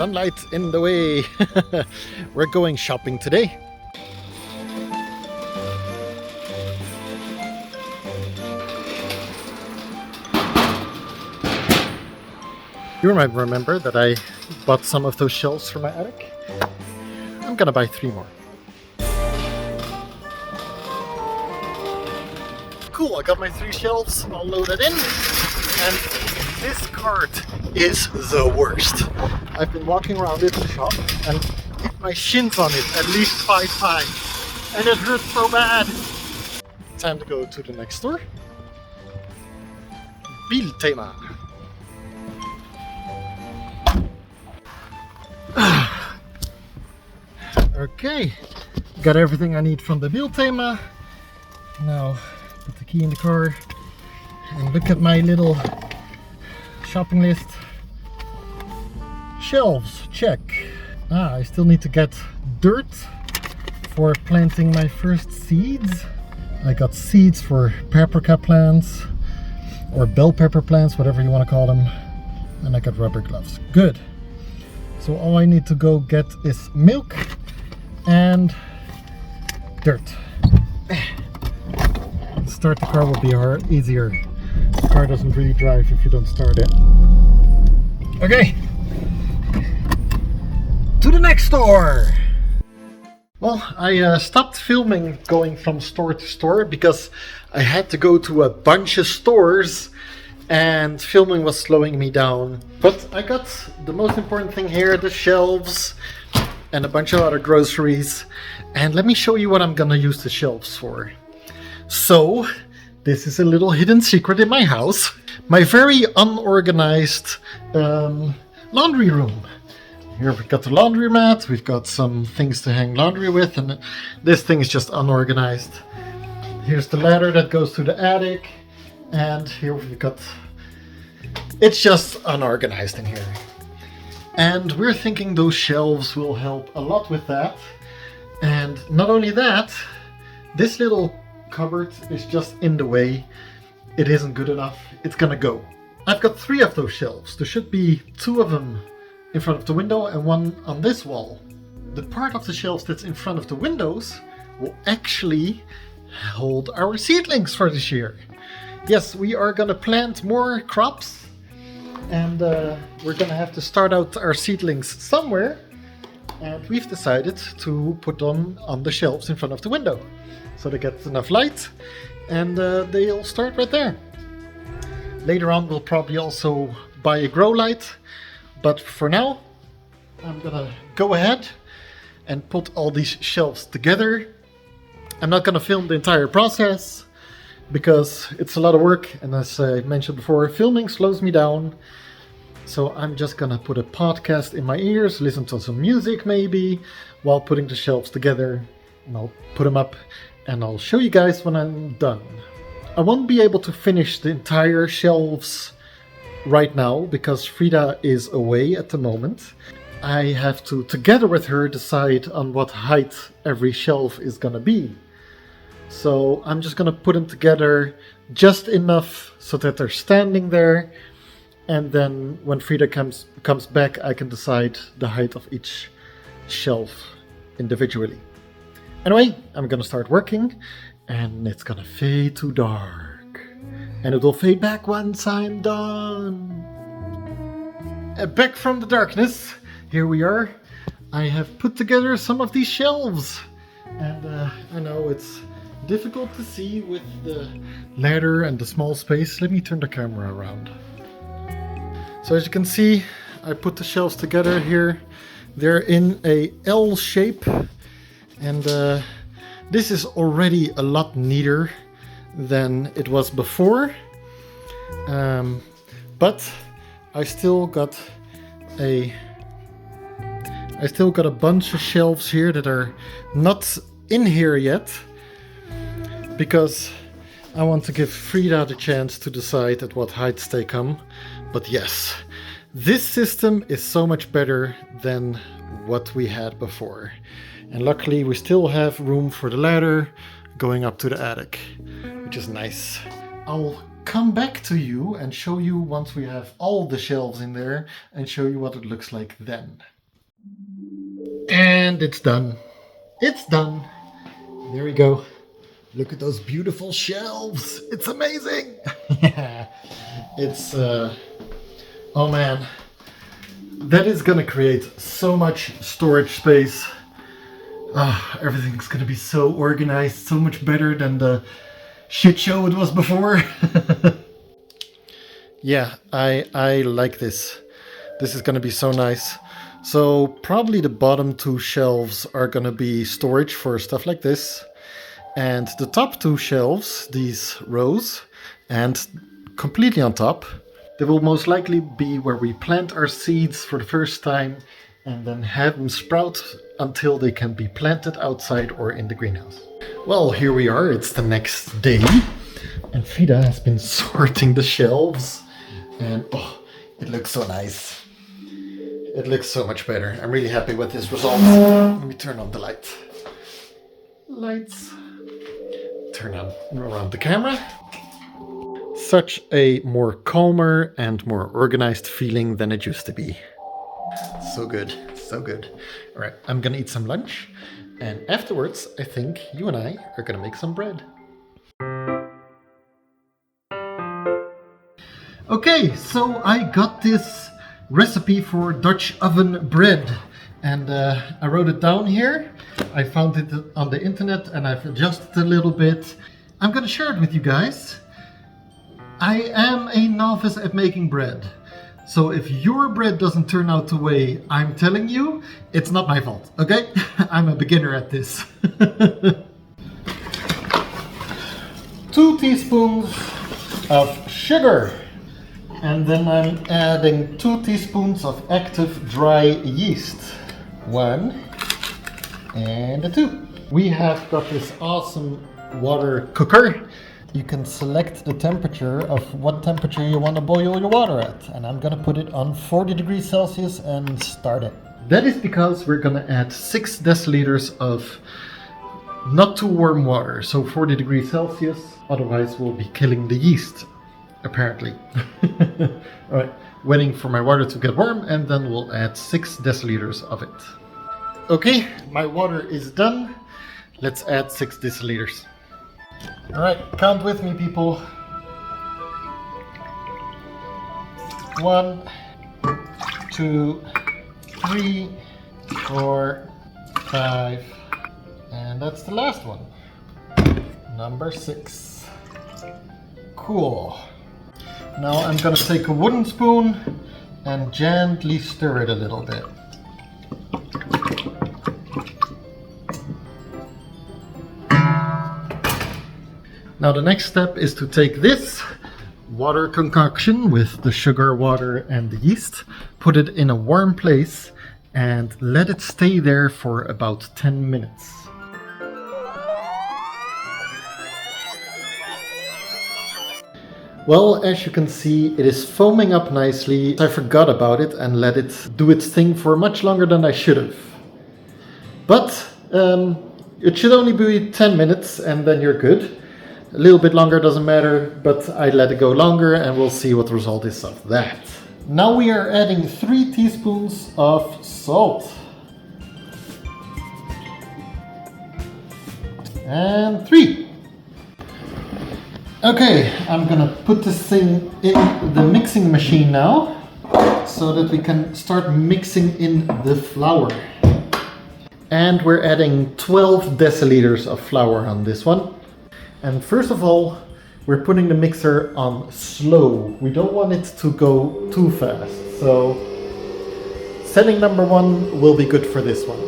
sunlight in the way. We're going shopping today. You might remember that I bought some of those shelves for my attic. I'm gonna buy 3 more. Cool, I got my 3 shelves all loaded in, and this cart is the worst. I've been walking around this shop and hit my shins on it at least 5 times, and it hurts so bad. Time to go to the next store. Biltema. Okay, got everything I need from the Biltema. Now put the key in the car and look at my little shopping list. Shelves, check. I still need to get dirt for planting my first seeds. I got seeds for paprika plants or bell pepper plants, whatever you want to call them. And I got rubber gloves. Good. So all I need to go get is milk and dirt. Start the car will be easier. The car doesn't really drive if you don't start it. Okay, to the next store. Well, I stopped filming going from store to store because I had to go to a bunch of stores and filming was slowing me down. But I got the most important thing here, the shelves and a bunch of other groceries. And let me show you what I'm gonna use the shelves for. So, this is a little hidden secret in my house. My very unorganized laundry room. Here we've got the laundry mat, we've got some things to hang laundry with, and this thing is just unorganized. Here's the ladder that goes to the attic, and here we've got... It's just unorganized in here. And we're thinking those shelves will help a lot with that. And not only that, this little cupboard is just in the way. It isn't good enough. It's gonna go. I've got 3 of those shelves. There should be 2 of them in front of the window and 1 on this wall. The part of the shelves that's in front of the windows will actually hold our seedlings for this year. Yes, we are gonna plant more crops, and we're gonna have to start out our seedlings somewhere, and we've decided to put them on the shelves in front of the window so they get enough light, and they'll start right there. Later on we'll probably also buy a grow light, but for now I'm gonna go ahead and put all these shelves together. I'm not gonna film the entire process because it's a lot of work, and as I mentioned before, filming slows me down. So I'm just gonna put a podcast in my ears, listen to some music maybe, while putting the shelves together, and I'll put them up and I'll show you guys when I'm done. I won't be able to finish the entire shelves right now because Frida is away at the moment. I have to, together with her, decide on what height every shelf is gonna be. So I'm just gonna put them together just enough so that they're standing there, and then when Frida comes back I can decide the height of each shelf individually. Anyway, I'm gonna start working, and it's gonna fade to dark, and it will fade back once I'm done. Back from the darkness, here we are. I have put together some of these shelves, and I know it's difficult to see with the ladder and the small space. Let me turn the camera around. So as you can see, I put the shelves together here. They're in a L shape, and this is already a lot neater than it was before. But I still got a bunch of shelves here that are not in here yet, because I want to give Frida the chance to decide at what heights they come. But yes, this system is so much better than what we had before. And luckily we still have room for the ladder going up to the attic, which is nice. I'll come back to you and show you once we have all the shelves in there and show you what it looks like then. And it's done. It's done. There we go. Look at those beautiful shelves. It's amazing. Yeah. It's, oh man. That is gonna create so much storage space. Everything's gonna be so organized, so much better than the shit show it was before. Yeah, I like this. This is gonna be so nice. So probably the bottom two shelves are gonna be storage for stuff like this. And the top two shelves, these rows, and completely on top, they will most likely be where we plant our seeds for the first time and then have them sprout until they can be planted outside or in the greenhouse. Well, here we are, it's the next day, and Frida has been sorting the shelves, and oh, it looks so nice. It looks so much better. I'm really happy with this result. Let me turn on the light. Lights. Turn on around the camera. Such a more calmer and more organized feeling than it used to be. So good, so good. All right, I'm gonna eat some lunch, and afterwards, I think you and I are gonna make some bread. Okay, so I got this recipe for Dutch oven bread, and I wrote it down here. I found it on the internet and I've adjusted a little bit. I'm gonna share it with you guys. I am a novice at making bread. So if your bread doesn't turn out the way I'm telling you, it's not my fault, okay? I'm a beginner at this. 2 teaspoons of sugar. And then I'm adding 2 teaspoons of active dry yeast. 1 and a 2. We have got this awesome water cooker. You can select the temperature of what temperature you want to boil your water at. And I'm gonna put it on 40 degrees Celsius and start it. That is because we're gonna add 6 deciliters of not too warm water. So 40 degrees Celsius, otherwise we'll be killing the yeast, apparently. All right, waiting for my water to get warm and then we'll add 6 deciliters of it. Okay, my water is done. Let's add 6 deciliters. All right, count with me, people. 1, 2, 3, 4, 5, and that's the last one. Number 6. Cool. Now I'm gonna take a wooden spoon and gently stir it a little bit. Now the next step is to take this water concoction with the sugar, water and the yeast, put it in a warm place and let it stay there for about 10 minutes. Well, as you can see, it is foaming up nicely. I forgot about it and let it do its thing for much longer than I should have. But it should only be 10 minutes and then you're good. A little bit longer doesn't matter, but I let it go longer and we'll see what the result is of that. Now we are adding 3 teaspoons of salt. And 3. Okay, I'm gonna put this thing in the mixing machine now so that we can start mixing in the flour. And we're adding 12 deciliters of flour on this one. And first of all, we're putting the mixer on slow. We don't want it to go too fast. So setting number 1 will be good for this one.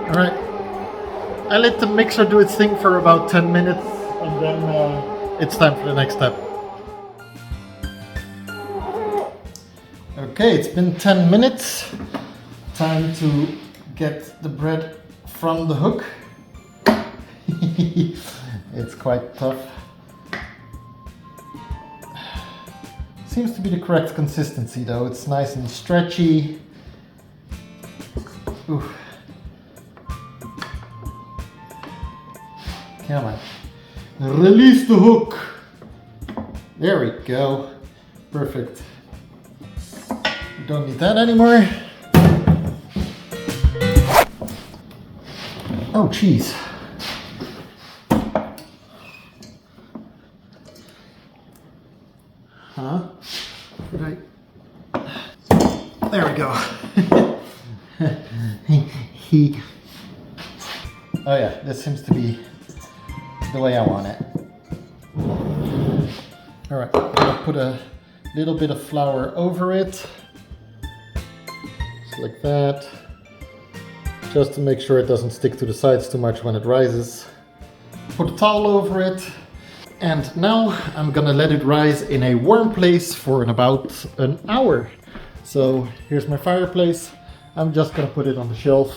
All right. I let the mixer do its thing for about 10 minutes and then it's time for the next step. Okay, it's been 10 minutes. Time to get the bread from the hook. It's quite tough. Seems to be the correct consistency though. It's nice and stretchy. Ooh. Come on. Release the hook. There we go. Perfect. Don't need that anymore. Oh, jeez. Huh? Right. There we go. Oh yeah, this seems to be the way I want it. Alright, I'm gonna put a little bit of flour over it. Just like that. Just to make sure it doesn't stick to the sides too much when it rises. Put a towel over it. And now I'm gonna let it rise in a warm place for about an hour. So here's my fireplace. I'm just gonna put it on the shelf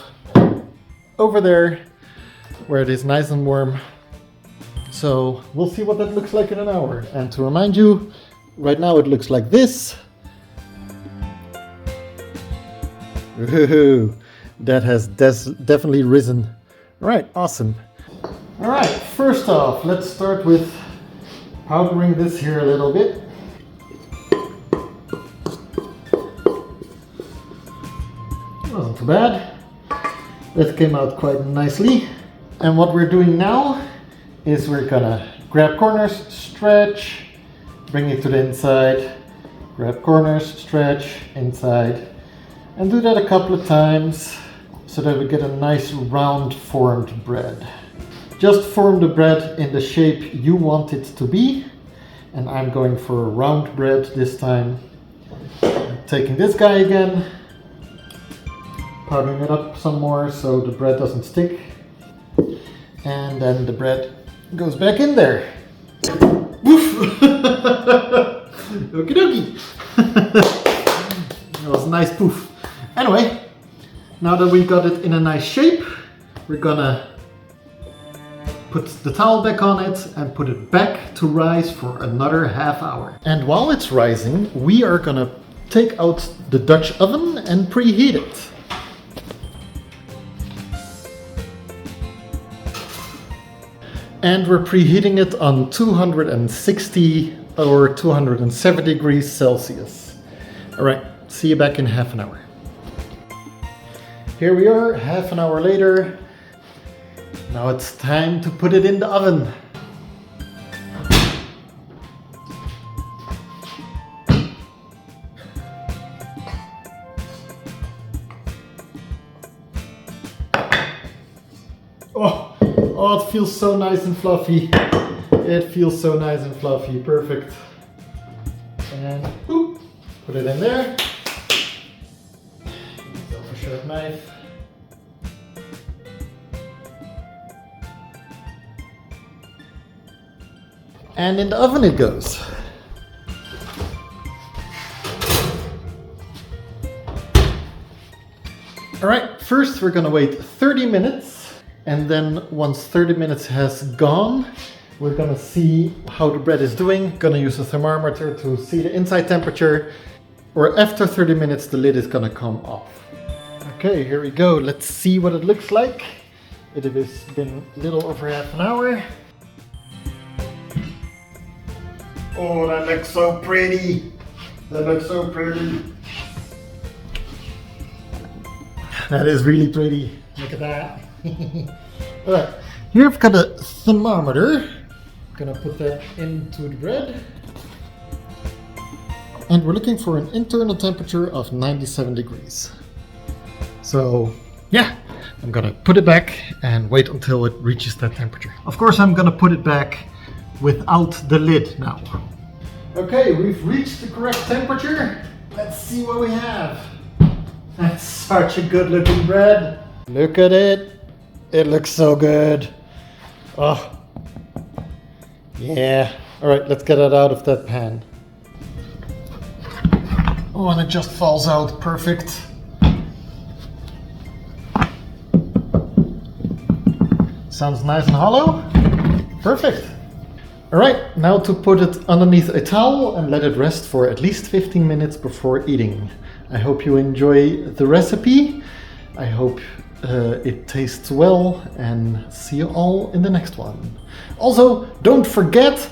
over there where it is nice and warm. So we'll see what that looks like in an hour. And to remind you, right now it looks like this. Ooh, that has definitely risen. All right, awesome. All right, first off, let's start with powdering this here a little bit. Wasn't too bad. That came out quite nicely. And what we're doing now is we're gonna grab corners, stretch, bring it to the inside, grab corners, stretch, inside, and do that a couple of times so that we get a nice round formed bread. Just form the bread in the shape you want it to be, and I'm going for a round bread this time. Taking this guy again, powdering it up some more so the bread doesn't stick, and then the bread goes back in there. Woof! Okie dokie! That was a nice poof. Anyway, now that we got it in a nice shape, we're gonna put the towel back on it and put it back to rise for another half hour. And while it's rising, we are gonna take out the Dutch oven and preheat it. And we're preheating it on 260 or 270 degrees Celsius. All right, see you back in half an hour. Here we are, half an hour later. Now it's time to put it in the oven. Oh, it feels so nice and fluffy. It feels so nice and fluffy, perfect. And boop, put it in there. Use a sharp knife. And in the oven it goes. All right, first we're gonna wait 30 minutes. And then once 30 minutes has gone, we're gonna see how the bread is doing. Gonna use a thermometer to see the inside temperature. Or after 30 minutes, the lid is gonna come off. Okay, here we go. Let's see what it looks like. It has been a little over half an hour. Oh, that looks so pretty. That looks so pretty. That is really pretty. Look at that. Alright, here I've got a thermometer. I'm gonna put that into the bread. And we're looking for an internal temperature of 97 degrees. So, yeah, I'm gonna put it back and wait until it reaches that temperature. Of course, I'm gonna put it back without the lid now. Okay, we've reached the correct temperature. Let's see what we have. That's such a good looking bread. Look at it. It looks so good. Oh, yeah. All right, let's get it out of that pan. Oh, and it just falls out. Perfect. Sounds nice and hollow. Perfect. All right, now to put it underneath a towel and let it rest for at least 15 minutes before eating. I hope you enjoy the recipe. I hope it tastes well, and see you all in the next one. Also, don't forget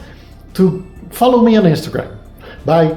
to follow me on Instagram. Bye.